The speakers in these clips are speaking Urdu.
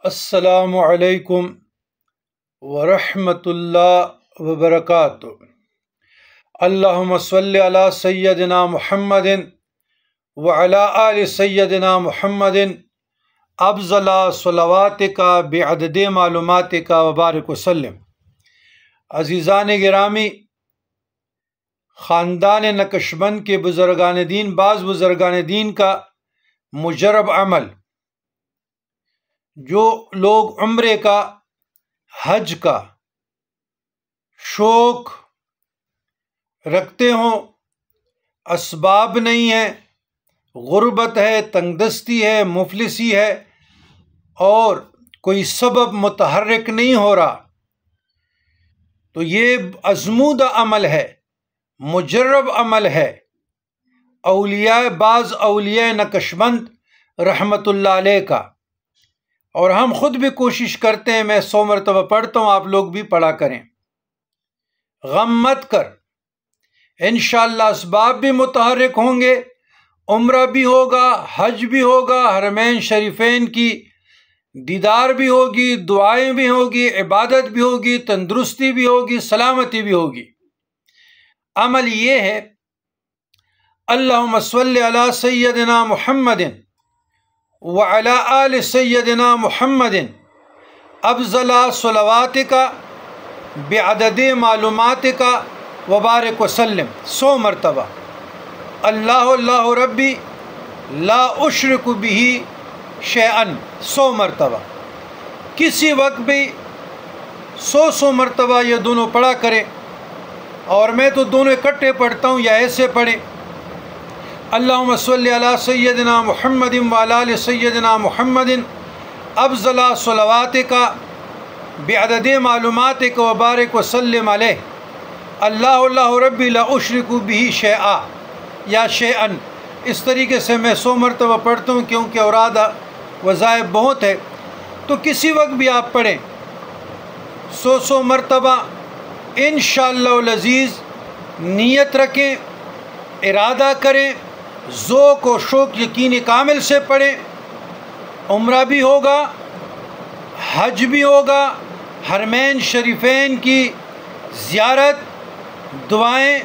السلام علیکم ورحمۃ اللہ وبرکاتہ۔ اللہم صلی علی سیدنا محمد وعلی آل سیدنا محمد افضل صلواتک بعدد معلوماتک وبارک وسلم۔ عزیزان گرامی، خاندان نقشبند کے بزرگان دین، بعض بزرگان دین کا مجرب عمل، جو لوگ عمرے کا، حج کا شوق رکھتے ہوں، اسباب نہیں ہے، غربت ہے، تنگ دستی ہے، مفلسی ہے، اور کوئی سبب متحرک نہیں ہو رہا، تو یہ ازمودہ عمل ہے، مجرب عمل ہے۔ بعض اولیاء نقشبند رحمۃ اللہ علیہ کا، اور ہم خود بھی کوشش کرتے ہیں، میں 100 مرتبہ پڑھتا ہوں، آپ لوگ بھی پڑھا کریں۔ غم مت کر، انشاءاللہ اسباب بھی متحرک ہوں گے، عمرہ بھی ہوگا، حج بھی ہوگا، حرمین شریفین کی دیدار بھی ہوگی، دعائیں بھی ہوگی، عبادت بھی ہوگی، تندرستی بھی ہوگی، سلامتی بھی ہوگی۔ عمل یہ ہے، اللہم صلی علی سیدنا محمد وعلی آل سیدنا محمد افضل صلواتک بعدد معلوماتک وبارک وسلم 100 مرتبہ۔ اللہ اللہ ربی لا اشرک بہ شیئا 100 مرتبہ۔ کسی وقت بھی 100 مرتبہ یہ دونوں پڑھا کرے، اور میں تو دونوں اکٹھے پڑھتا ہوں، یا ایسے پڑھیں، اللہم صلی علی سیدنا محمد وعلی آل سیدنا محمد افضل صلواتک بعدد معلوماتک وبارک وسلم علیہ، اللہ اللہ ربی لا اشرک بہ شیئا یا شیئا۔ اس طریقے سے میں 100 مرتبہ پڑھتا ہوں، کیونکہ اوراد وظائف بہت ہے، تو کسی وقت بھی آپ پڑھیں 100 مرتبہ، انشاءاللہ العزیز۔ نیت رکھیں، ارادہ کریں، ذوق و شوق یقین کامل سے پڑھیں۔ عمرہ بھی ہوگا، حج بھی ہوگا، حرمین شریفین کی زیارت، دعائیں،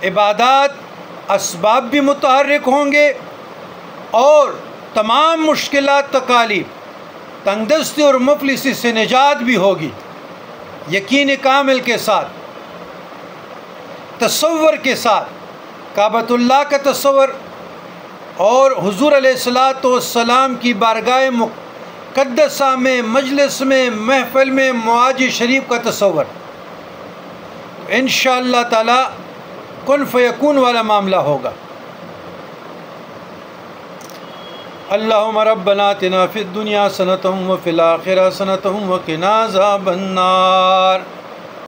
عبادات، اسباب بھی متحرک ہوں گے، اور تمام مشکلات، تکالیف، تنگ دستی اور مفلسی سے نجات بھی ہوگی، یقین کامل کے ساتھ، تصور کے ساتھ، کعبۃ اللہ کا تصور، اور حضور علیہ الصلاۃ والسلام کی بارگاہ مقدسہ میں، مجلس میں، محفل میں، معاجی شریف کا تصور، انشاءاللہ تعالی کن فیکون والا معاملہ ہوگا۔ اللہم ربنا آتنا فی الدنیا حسنۃ وفی الآخرۃ حسنۃ وقنا عذاب النار۔